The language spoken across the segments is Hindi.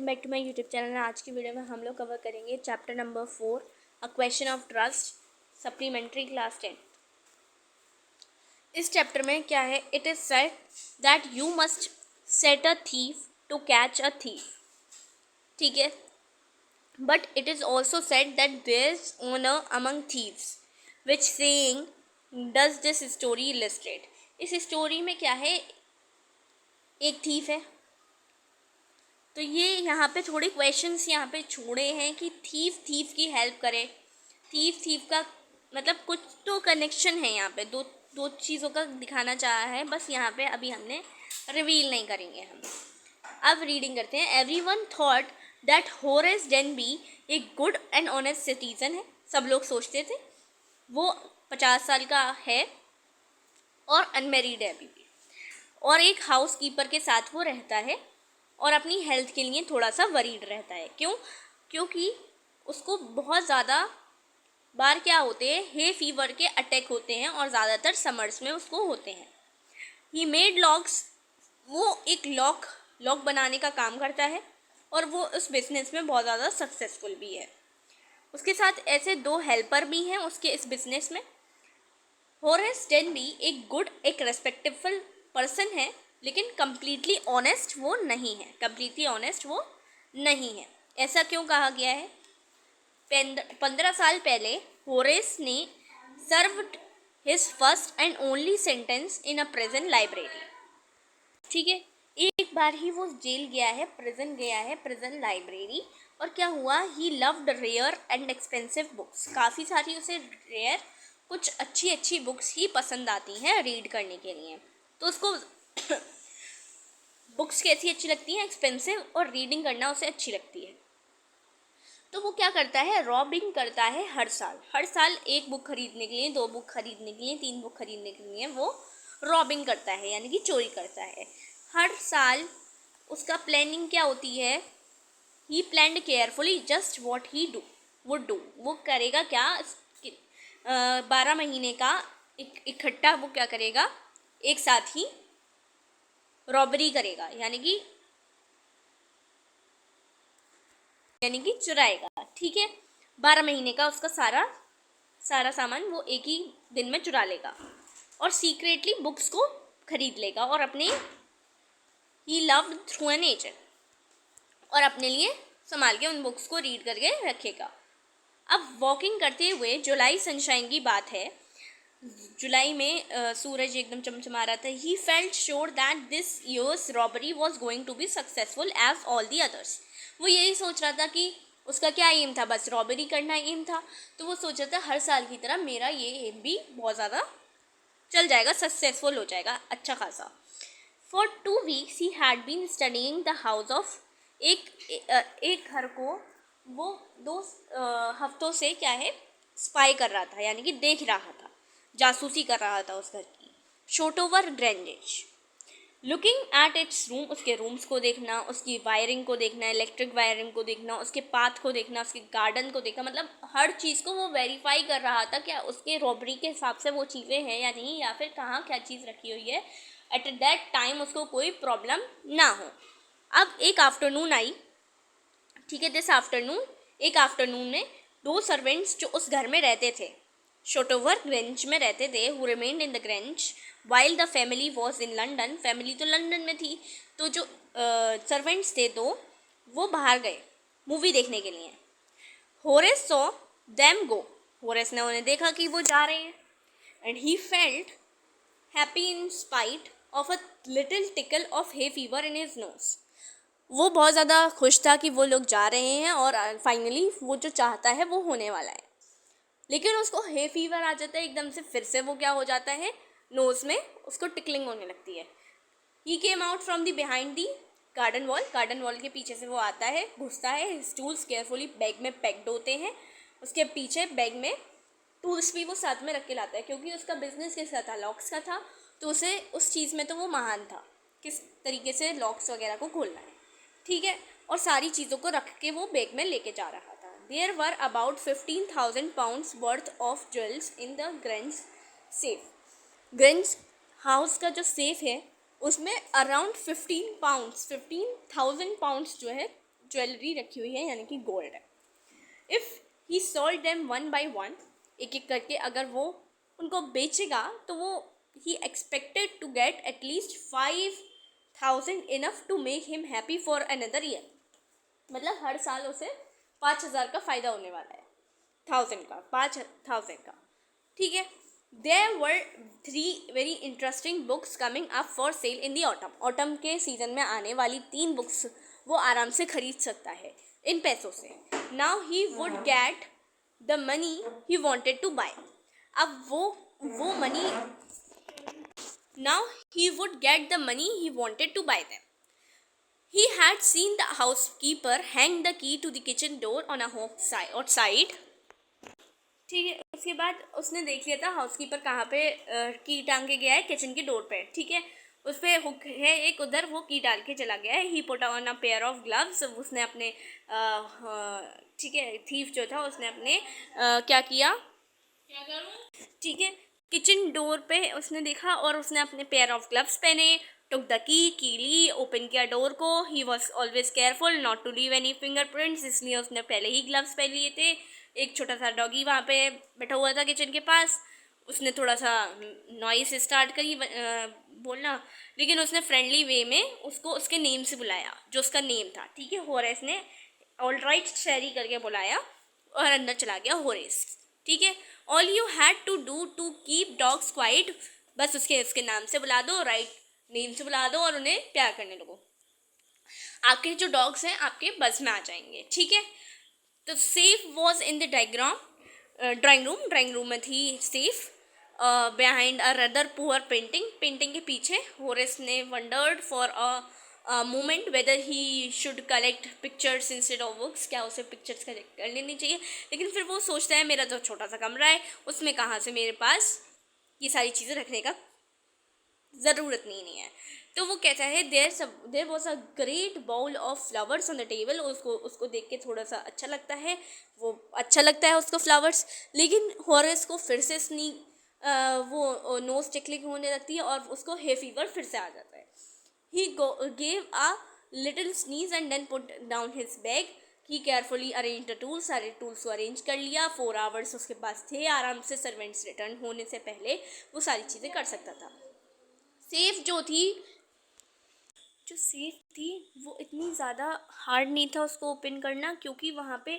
Welcome back to my YouTube channel. आज की वीडियो में हम लोग कवर करेंगे chapter number 4 a question of trust supplementary class 10। इस चैप्टर में क्या है, it is said that you must set a thief to catch a thief, ठीक है, but it is also said that there is honour among thieves which saying does this story illustrate. इस स्टोरी में क्या है, एक थीफ है, तो ये यहाँ पे थोड़े क्वेश्चंस यहाँ पे छोड़े हैं कि थीफ की हेल्प करे, थीफ का मतलब कुछ तो कनेक्शन है यहाँ पे, दो दो चीज़ों का दिखाना चाहा है, बस यहाँ पे अभी हमने रिवील नहीं करेंगे हम। अब रीडिंग करते हैं। Everyone thought that Horace Denby एक गुड एंड ऑनेस्ट सिटीजन है। सब लोग सोचते थे वो 50 साल का है और अनमेरिड है अभी भी, और एक हाउस कीपर के साथ वो रहता है और अपनी हेल्थ के लिए थोड़ा सा वरीड रहता है। क्योंकि उसको बहुत ज़्यादा बार क्या होते हैं, हे फीवर के अटैक होते हैं और ज़्यादातर समर्स में उसको होते हैं। ही मेड लॉक्स, वो एक लॉक बनाने का काम करता है और वो उस बिज़नेस में बहुत ज़्यादा सक्सेसफुल भी है। उसके साथ ऐसे 2 हेल्पर भी हैं उसके इस बिज़नेस में। होरेस डेनबी एक गुड, एक रेस्पेक्टेबल पर्सन है, लेकिन कम्प्लीटली ऑनेस्ट वो नहीं है। ऐसा क्यों कहा गया है? 15 साल पहले होरेस ने served his first and only sentence in a prison library, ठीक है। एक बार ही वो जेल गया है, प्रिजन लाइब्रेरी, और क्या हुआ, he loved rare and expensive books. काफ़ी सारी उसे रेयर, कुछ अच्छी बुक्स ही पसंद आती हैं रीड करने के लिए। तो उसको बुक्स कैसी अच्छी लगती हैं? एक्सपेंसिव, और रीडिंग करना उसे अच्छी लगती है। तो वो क्या करता है, रॉबिंग करता है हर साल 1 बुक खरीदने के लिए, 2 बुक खरीदने के लिए, 3 बुक खरीदने के लिए वो रॉबिंग करता है, यानी कि चोरी करता है हर साल। उसका प्लानिंग क्या होती है, he planned carefully just what he would do. वो करेगा क्या, 12 महीने का इकट्ठा वो क्या करेगा, एक साथ ही रॉबरी करेगा, यानी कि चुराएगा, ठीक है। 12 महीने का उसका सारा सामान वो एक ही दिन में चुरा लेगा और सीक्रेटली बुक्स को खरीद लेगा और अपने he loved through an agent, और अपने लिए संभाल के उन बुक्स को रीड करके रखेगा। अब वॉकिंग करते हुए, जुलाई सनशाइन की बात है, जुलाई में सूरज एकदम चमचमा रहा था। He felt sure that this year's robbery was going to be successful as all the others. वो यही सोच रहा था कि उसका क्या एम था, बस रॉबरी करना एम था। तो वो सोच रहा था हर साल की तरह मेरा ये एम भी बहुत ज़्यादा चल जाएगा, सक्सेसफुल हो जाएगा अच्छा खासा। For 2 weeks he had been studying the house of, एक घर को वो 2 हफ्तों से क्या है, स्पाई कर रहा था, यानी कि देख रहा था, जासूसी कर रहा था उस घर की। शोटोवर ग्रेंजेज, लुकिंग एट इट्स रूम, उसके रूम्स को देखना, उसकी वायरिंग को देखना, इलेक्ट्रिक वायरिंग को देखना, उसके पाथ को देखना, उसके गार्डन को देखना, मतलब हर चीज़ को वो वेरीफाई कर रहा था क्या उसके रॉबरी के हिसाब से वो चीज़ें हैं या नहीं, या फिर कहाँ क्या चीज़ रखी हुई है, एट दैट टाइम उसको कोई प्रॉब्लम ना हो। अब एक आफ्टरनून आई, ठीक है, दिस आफ्टरनून, एक आफ्टरनून में 2 सर्वेंट्स जो उस घर में रहते थे, शोटोवर ग्रेंज में रहते थे, who remained in the grange while the family was in London. Family तो लंदन में थी, तो जो सर्वेंट्स थे तो वो बाहर गए मूवी देखने के लिए। Horace saw them go, Horace ने उन्हें देखा कि वो जा रहे हैं, and he felt happy in spite of a little tackle of hay fever in his nose. वो बहुत ज़्यादा खुश था कि वो लोग जा रहे हैं और फाइनली वो जो चाहता है वो होने वाला है, लेकिन उसको हे फीवर आ जाता है एकदम से, फिर से वो क्या हो जाता है, नोज़ में उसको टिकलिंग होने लगती है। He came out from the behind the garden wall के पीछे से वो आता है, घुसता है, टूल्स केयरफुली बैग में पैक्ड होते हैं, उसके पीछे बैग में टूल्स भी वो साथ में रख के लाता है, क्योंकि उसका बिजनेस किसका था, लॉक्स का था, तो उसे उस चीज़ में तो वो महान था, किस तरीके से लॉक्स वगैरह को खोलना है, ठीक है। और सारी चीज़ों को रख के वो बैग में लेके जा रहा था। There were about 15,000 pounds worth of jewels in the Grange safe. Grange house का जो सेफ है उसमें अराउंड 15,000 पाउंड्स जो है ज्वेलरी रखी हुई है, यानी कि गोल्ड है. If he sold them one by one, एक एक करके अगर वो उनको बेचेगा तो वो he expected to get at least 5,000 enough to make him happy for another year. मतलब हर साल उसे 5,000 का फ़ायदा होने वाला है, 5,000 का. ठीक है. There were 3 very interesting books coming up for sale in the autumn. Autumn के सीज़न में आने वाली 3 बुक्स वो आराम से खरीद सकता है इन पैसों से. Now he would get the money he wanted to buy. अब वो money, now he would get the money he wanted to buy them. He had seen the housekeeper hang the key to the kitchen door on a hook outside. ठीक है. उसके बाद उसने देख लिया था हाउसकीपर कहाँ पे की टांग के गया है किचन की डोर पे. ठीक है. उस पर हुक है एक, उधर वो की डाल के चला गया है. He put on a pair of gloves. उसने अपने ठीक है, थीफ जो था उसने अपने क्या किया, ठीक है, किचन डोर पे उसने देखा और उसने अपने पेयर ऑफ ग्लव्स पहने. Took the key Lee, open किया डोर को. He was always careful not to leave any fingerprints, इसलिए उसने पहले ही ग्लव्स पहन लिए थे. एक छोटा सा डॉगी वहाँ पे बैठा हुआ था किचन के पास. उसने थोड़ा सा नॉइस स्टार्ट करी बोलना, लेकिन उसने फ्रेंडली वे में उसको उसके नेम से बुलाया, जो उसका नेम था. ठीक है. होरेस ने ऑल राइट शेरी करके बुलाया और अंदर चला गया होरेस. ठीक है. All you had to do to keep dogs quiet, बस उसके नाम से बुला दो, राइट नेम से बुला दो और उन्हें प्यार करने लगो. आपके जो डॉग्स हैं आपके बस में आ जाएंगे. ठीक है. तो safe was in the drawing room में थी safe. Behind a rather poor painting के पीछे होरेस ने wondered for a moment whether he should collect pictures instead of books. क्या उसे पिक्चर्स कलेक्ट कर लेनी चाहिए, लेकिन फिर वो सोचता है मेरा जो छोटा सा कमरा है उसमें कहाँ से मेरे पास ये सारी चीज़ें रखने का ज़रूरत नहीं है. तो वो कहता है there was a great bowl of flowers on the table. उसको देख के थोड़ा सा अच्छा लगता है, वो अच्छा लगता है उसको फ्लावर्स. लेकिन हॉरेस को फिर से वो नोज टिकलिंग होने लगती है और उसको हे फीवर फिर से आ जाता है. He gave a little sneeze and then put down his bag. He carefully arrange the tools. सारे टूल्स को अरेंज कर लिया. 4 आवर्स उसके पास थे आराम से सर्वेंट्स रिटर्न होने से पहले वो सारी चीज़ें कर सकता था. सेफ जो सेफ थी वो इतनी ज़्यादा हार्ड नहीं था उसको ओपन करना, क्योंकि वहाँ पे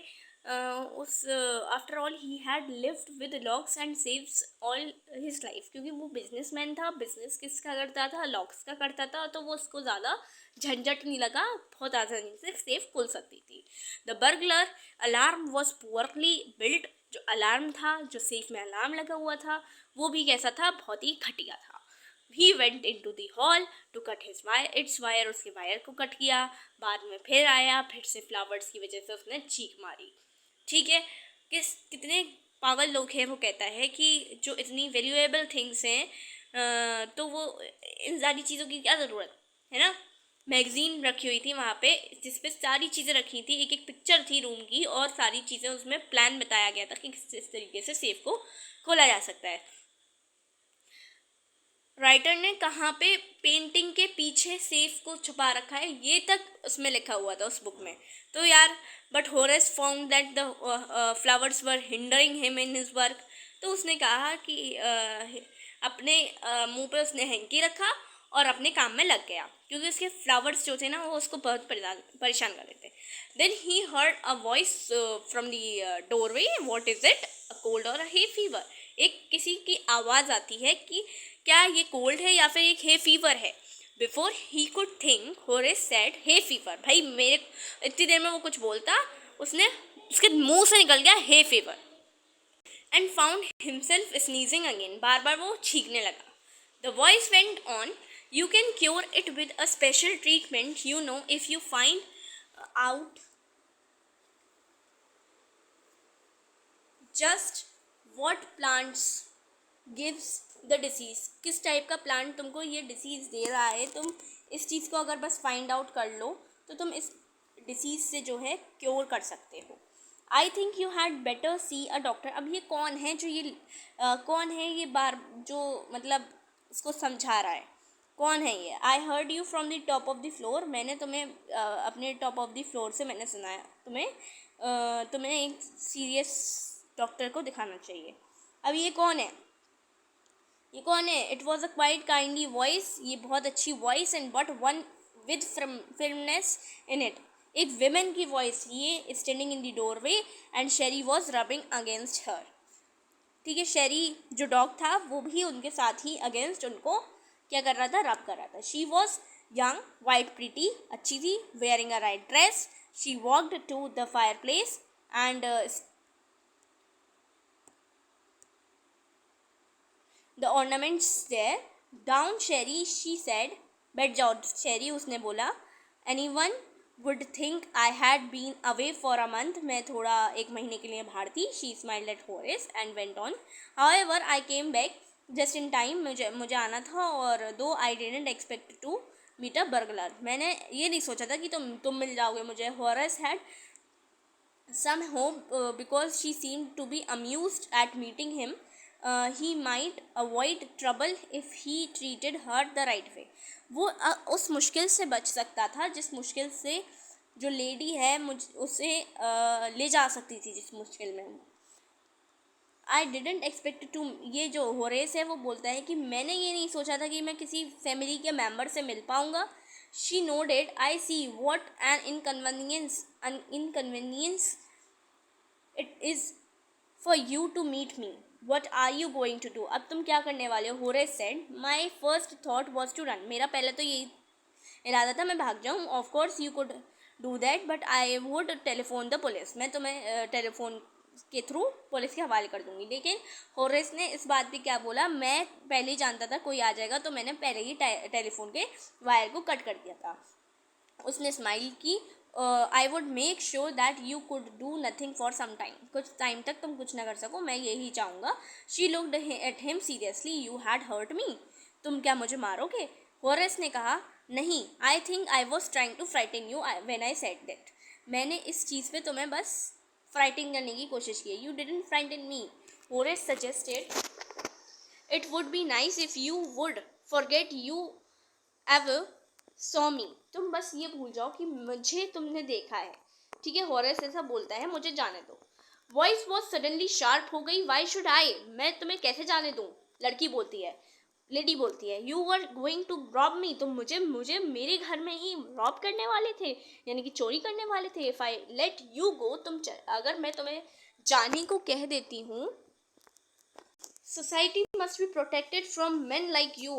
after all he had lived with locks and saves all his life. क्योंकि वो बिजनेसमैन था, बिजनेस किसका करता था, लॉक्स का करता था, तो वो उसको ज़्यादा झंझट नहीं लगा, बहुत आसानी से सेफ खुल सकती थी. The burglar alarm was poorly built. जो अलार्म था, जो सेफ में अलार्म लगा हुआ था, वो भी कैसा था, बहुत ही घटिया था. He went into the hall to cut its wire. उसके वायर को कट किया. बाद में फिर आया, फिर से फ्लावर्स की वजह से उसने चीख मारी. ठीक है. कितने पागल लोग हैं. वो कहता है कि जो इतनी वैल्यूएबल थिंग्स हैं तो वो इन सारी चीज़ों की क्या ज़रूरत है ना. मैगज़ीन रखी हुई थी वहाँ पे जिस पे सारी चीज़ें रखी थी, एक एक पिक्चर थी रूम की और सारी चीज़ें, उसमें प्लान बताया गया था कि किस तरीके से सेफ को खोला जा सकता है. राइटर ने कहाँ पे पेंटिंग के पीछे सेफ को छुपा रखा है ये तक उसमें लिखा हुआ था उस बुक में. तो यार but Horace found that the flowers were hindering him in his work. तो उसने कहा कि अपने मुंह पे उसने हैंकी रखा और अपने काम में लग गया, क्योंकि उसके फ्लावर्स जो थे ना वो उसको बहुत परेशान कर रहे थे. Then he heard a voice from the doorway. What is it, a cold or a hay fever. एक किसी की आवाज़ आती है कि क्या ये कोल्ड है या फिर एक हे फीवर है. Before he could think Horace said hay fever. भाई मेरे इतनी देर में वो कुछ बोलता, उसने उसके मुंह से निकल गया hay fever. And found himself sneezing again. बार बार वो छींकने लगा. The voice went on. You can cure it with a special treatment, you know, if you find out just what plants gives the disease. किस टाइप का प्लांट तुमको ये डिसीज़ दे रहा है, तुम इस चीज़ को अगर बस फाइंड आउट कर लो तो तुम इस डिसीज़ से जो है क्योर कर सकते हो. I think you had better C a doctor. अब ये कौन है जो ये बार जो मतलब इसको समझा रहा है. कौन है ये? I heard you from the top of the floor, मैंने तुम्हें अपने टॉप ऑफ द फ्लोर से मैंने सुनाया तुम्हें, तुम्हें एक सीरियस डॉक्टर को दिखाना चाहिए। अब ये कौन है? ये कौन है? It was a quite kindly voice, ये बहुत अच्छी voice and but one with firmness in it, एक विमेन की वॉइस, ये standing in the doorway and Sherry was rubbing against her. ठीक है, शेरी जो डॉग था वो भी उनके साथ ही अगेंस्ट उनको क्या कर रहा था? रब कर रहा था। She was young, white, pretty, अच्छी थी, wearing a right dress, she walked to the fireplace and the ornaments there. Down Sherry, she said. बैठ जाओ शेरी, उसने बोला. Anyone would think I had been away for a month. मैं थोड़ा एक महीने के लिए बाहर थी. She smiled at Horace and went on. However, I came back just in time. मुझे आना था और though I didn't expect to meet a burglar. मैंने ये नहीं सोचा था कि तुम मिल जाओगे मुझे. Horace had some hope because she seemed to be amused at meeting him. He might avoid trouble if he treated her the right way. वो उस मुश्किल से बच सकता था जिस मुश्किल से जो लेडी है उसे ले जा सकती थी, जिस मुश्किल में. I didn't expect to, ये जो होरेस है वो बोलता है कि मैंने ये नहीं सोचा था कि मैं किसी फैमिली के मेंबर से मिल पाऊँगा. She nodded. I see what an inconvenience it is for you to meet me. What are you going to do? अब तुम क्या करने वाले हो? Horace said. My first thought was to run. मेरा पहले तो यही इरादा था मैं भाग जाऊँ. Of course you could do that, but I would telephone the police. मैं तुम्हें टेलीफोन के थ्रू पुलिस के हवाले कर दूँगी. लेकिन होरेस ने इस बात पे क्या बोला, मैं पहले ही जानता था कोई आ जाएगा, तो मैंने पहले ही टेलीफोन के वायर को कट कर दिया था. उसने स्माइल की. I would make sure that you could do nothing for some time. कुछ टाइम तक तुम कुछ ना कर सको, मैं यही चाहूँगा. She looked at him seriously. You had hurt me. तुम क्या मुझे मारोगे? होरेस ने कहा. नहीं. I think I was trying to frighten you when I said that. मैंने इस चीज़ पे तुम्हें बस फ्राइटिंग करने की कोशिश की. You didn't frighten me. Horace suggested. It would be nice if you would forget you ever saw me. तुम बस ये भूल जाओ कि मुझे तुमने देखा है. ठीक है, होरेस ऐसा बोलता है. मुझे जाने दो. वॉइस वॉज सडनली शार्प हो गई. Why should I? मैं तुम्हें कैसे जाने दूँ? लड़की बोलती है. लेडी बोलती है. You were going to rob me. तुम मुझे मेरे घर में ही रॉब करने वाले थे, यानी कि चोरी करने वाले थे. If I let you go, अगर मैं तुम्हें जाने को कह देती हूँ. Society must be protected from main like you.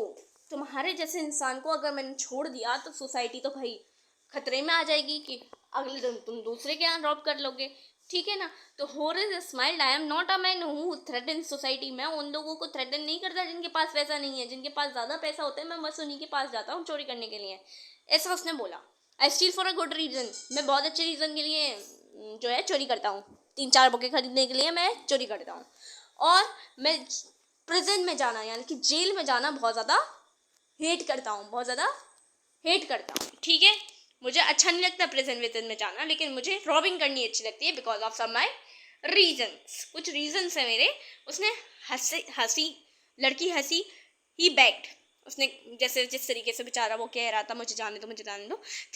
तुम्हारे जैसे इंसान को अगर मैंने छोड़ दिया तो सोसाइटी तो भाई खतरे में आ जाएगी कि अगले दिन तुम दूसरे के यहाँ रॉब कर लोगे. ठीक है ना. तो Horace smiled. I am not a man who threaten society. मैं उन लोगों को थ्रेटन नहीं करता जिनके पास पैसा नहीं है. जिनके पास ज़्यादा पैसा होता है मैं बस उन्हीं के पास जाता हूँ चोरी करने के लिए. ऐसा उसने बोला. I steal for a good reason. मैं बहुत अच्छे रीज़न के लिए जो है चोरी करता हूँ. 3-4 बुकें खरीदने के लिए मैं चोरी करता हूँ. और मैं प्रिजन में जाना, यानी कि जेल में जाना बहुत ज़्यादा हेट करता हूँ. बहुत ज़्यादा हेट करता हूँ. ठीक है, मुझे अच्छा नहीं लगता प्रिजन विजन में जाना, लेकिन मुझे रॉबिंग करनी अच्छी लगती है because of some my reasons. कुछ रीजन्स है मेरे. उसने हंसी. लड़की हंसी. He begged. उसने जैसे जिस तरीके से बेचारा वो कह रहा था मुझे जाने दो,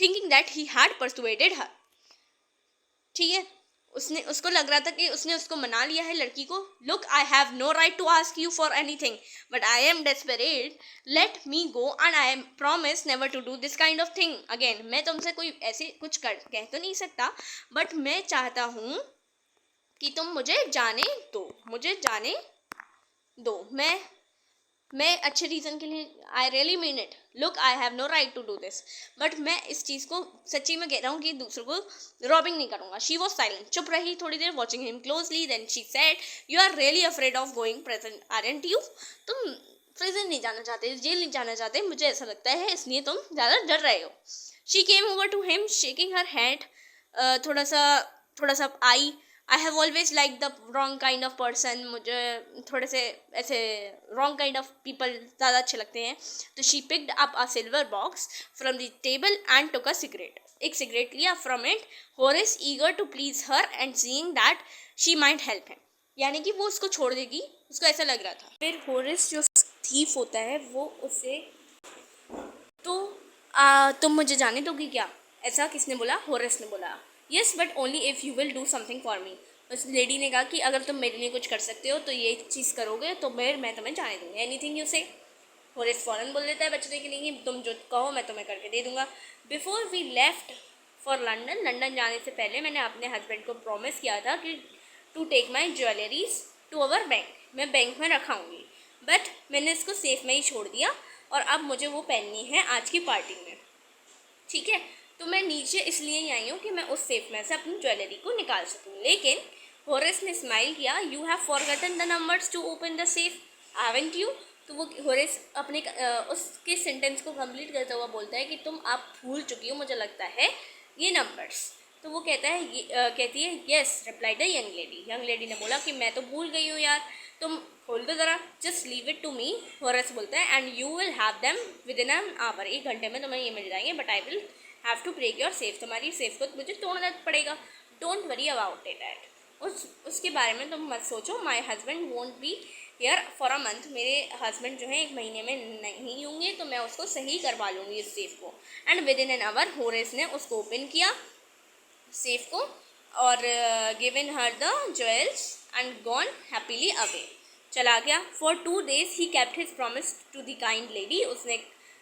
thinking that he had persuaded her. ठीक है, उसको लग रहा था कि उसने उसको मना लिया है लड़की को. Look, I have no right to ask you for anything, but I am desperate. Let me go and I am promise never to do this kind of thing again. मैं तुमसे कोई ऐसे कुछ कह तो नहीं सकता, बट मैं चाहता हूँ कि तुम मुझे जाने दो. मैं अच्छे रीज़न के लिए. I really mean it. Look, I have no right to do this, but मैं इस चीज़ को सच्ची में कह रहा हूँ कि दूसरों को रॉबिंग नहीं करूँगा. She was silent. चुप रही थोड़ी देर, watching him closely. Then she said. You are really afraid of going prison aren't you. तुम प्रिजन नहीं जाना चाहते, जेल नहीं जाना चाहते, मुझे ऐसा लगता है, इसलिए तुम ज़्यादा डर रहे हो. She came over to him shaking her hand. थोड़ा सा I. I have always like the wrong kind of person. मुझे थोड़े से ऐसे रॉन्ग काइंड ऑफ पीपल ज़्यादा अच्छे लगते हैं. तो she picked up a silver box from the table and took a cigarette. एक सिगरेट लिया from it. Horace eager to please her and seeing that she might help him, यानी कि वो उसको छोड़ देगी, उसको ऐसा लग रहा था. फिर होरेस जो थीफ होता है वो उसे तो तुम मुझे जाने दोगी क्या? ऐसा किसने बोला? होरेस ने बोला। Yes but only if you will do something for me. उस लेडी ने कहा कि अगर तुम मेरे लिए कुछ कर सकते हो तो ये चीज़ करोगे तो मैं तुम्हें जाने दूँगी। एनीथिंग यू से। होरेस फ़ौरन बोल देता है बचने के लिए कि तुम जो कहो मैं तुम्हें करके दे दूँगा। Before we left for London, London जाने से पहले मैंने अपने हस्बैंड को प्रॉमिस किया था कि to take my jewelleries to our bank, मैं बैंक में रखाऊँगी। बट मैंने इसको सेफ में ही छोड़ दिया और अब मुझे वो पहननी है आज की पार्टी में। ठीक है, तो मैं नीचे इसलिए ही आई हूँ कि मैं उस सेफ में से अपनी ज्वेलरी को निकाल सकूँ। लेकिन होरेस ने स्माइल किया, you have forgotten the numbers to open the safe haven't you. तो वो होरेस अपने उसके सेंटेंस को कंप्लीट करता हुआ बोलता है कि तुम आप भूल चुकी हो मुझे लगता है ये नंबर्स। तो वो कहता है कहती है yes replied the young lady. Young lady ने बोला कि मैं तो भूल गई हूँ यार, तुम खोल दो ज़रा, just leave it to me. Horace बोलता है and you will have them within an hour, 1 घंटे में तुम्हें ये मिल जाएंगे, but I will have to break your safe, तुम्हारी सेफ को मुझे तोड़ना पड़ेगा। Don't worry about it at, उसके बारे में तुम मत सोचो। My husband won't be here for a month, मेरे हस्बैंड जो है 1 महीने में नहीं होंगे तो मैं उसको सही करवा लूँगी इस सेफ को। And within an hour Horace ने उसको ओपन किया सेफ को और given her the jewels and gone happily away, चला गया। For 2 days he kept his promise to the kind lady, उसने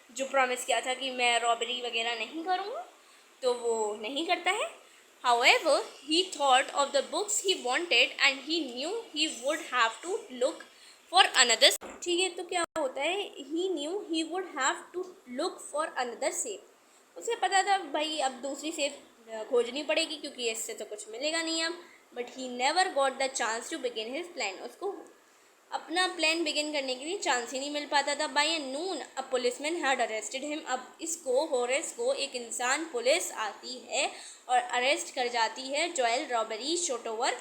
जो प्रॉमिस किया था कि मैं रॉबरी वगैरह नहीं करूँगा तो वो नहीं करता है। However, he thought of the books he wanted and he knew he would have to look for another। ठीक है, तो क्या होता है, he knew he would have to look for another safe। उसे पता था भाई अब दूसरी सेफ खोजनी पड़ेगी क्योंकि इससे तो कुछ मिलेगा नहीं अब। But he never got the chance to begin his plan, उसको अपना प्लान बिगिन करने के लिए चांस ही नहीं मिल पाता था। By noon a policeman had arrested him, अब इसको होरेस को एक इंसान पुलिस आती है और अरेस्ट कर जाती है ज्वेल रॉबरी शोटोवर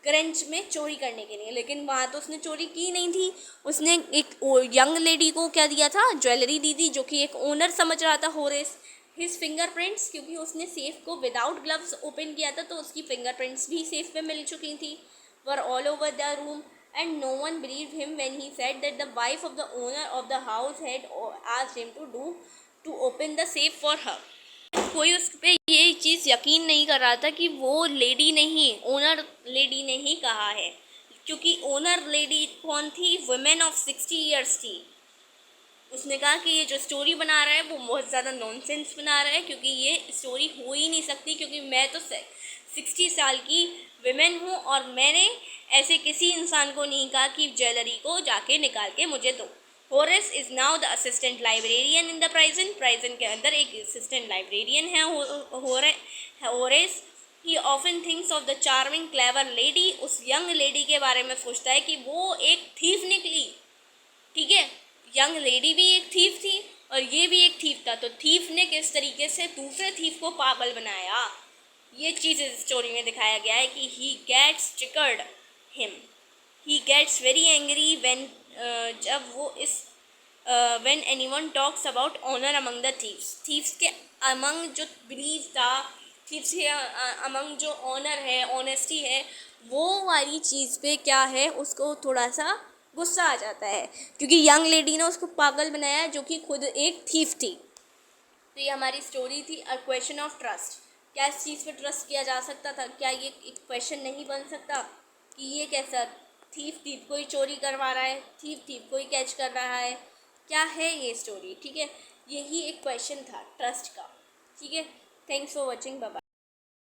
ग्रेंच में चोरी करने के लिए। लेकिन वहाँ तो उसने चोरी की नहीं थी, उसने एक यंग लेडी को क्या दिया था, ज्वेलरी दी थी जो कि एक ओनर समझ रहा था होरेस। हिज फिंगरप्रिंट्स, क्योंकि उसने सेफ को विदाउट ग्लव्स ओपन किया था तो उसकी फिंगरप्रिंट्स भी सेफ में मिल चुकी थी, were all over the room and no one believed him when he said that the wife of the owner of the house had asked him to open the safe for her। कोई उस पर ये चीज़ यकीन नहीं कर रहा था कि वो लेडी नहीं, ओनर लेडी ने ही कहा है, क्योंकि ओनर लेडी कौन थी, वुमेन ऑफ 60 years थी। उसने कहा कि ये जो स्टोरी बना रहा है वो बहुत ज़्यादा नॉनसेंस बना रहा है क्योंकि ये स्टोरी हो ही नहीं सकती, क्योंकि मैं तो 60 साल की विमेन हूँ और मैंने ऐसे किसी इंसान को नहीं कहा कि ज्वेलरी को जाके निकाल के मुझे दो। Horace is now the assistant librarian in the prison, prison के अंदर एक असिस्टेंट लाइब्रेरियन है Horace. He often thinks of the charming clever lady, उस यंग लेडी के बारे में सोचता है कि वो एक थीफ निकली। ठीक है, यंग लेडी भी एक थीफ थी और ये भी एक थीफ था, तो थीफ ने किस तरीके से दूसरे थीफ को पागल बनाया, ये चीज़ इस स्टोरी में दिखाया गया है कि he gets triggered him, he gets very angry when, जब वो इस when anyone talks about honour among the thieves, thieves के अमंग जो बिलीव था, थीव्स के अमंग जो ऑनर है, ऑनेस्टी है, वो वाली चीज़ पे क्या है उसको थोड़ा सा गुस्सा आ जाता है क्योंकि यंग लेडी ने उसको पागल बनाया जो कि खुद एक थीफ थी। तो ये हमारी स्टोरी थी अ क्वेश्चन ऑफ ट्रस्ट। क्या इस चीज़ पे ट्रस्ट किया जा सकता था? क्या ये एक क्वेश्चन नहीं बन सकता कि ये कैसा, थीफ थीफ को ही चोरी करवा रहा है, थीफ थीफ को ही कैच कर रहा है, क्या है ये स्टोरी? ठीक है, यही एक क्वेश्चन था ट्रस्ट का। ठीक है, thanks for watching, bye bye.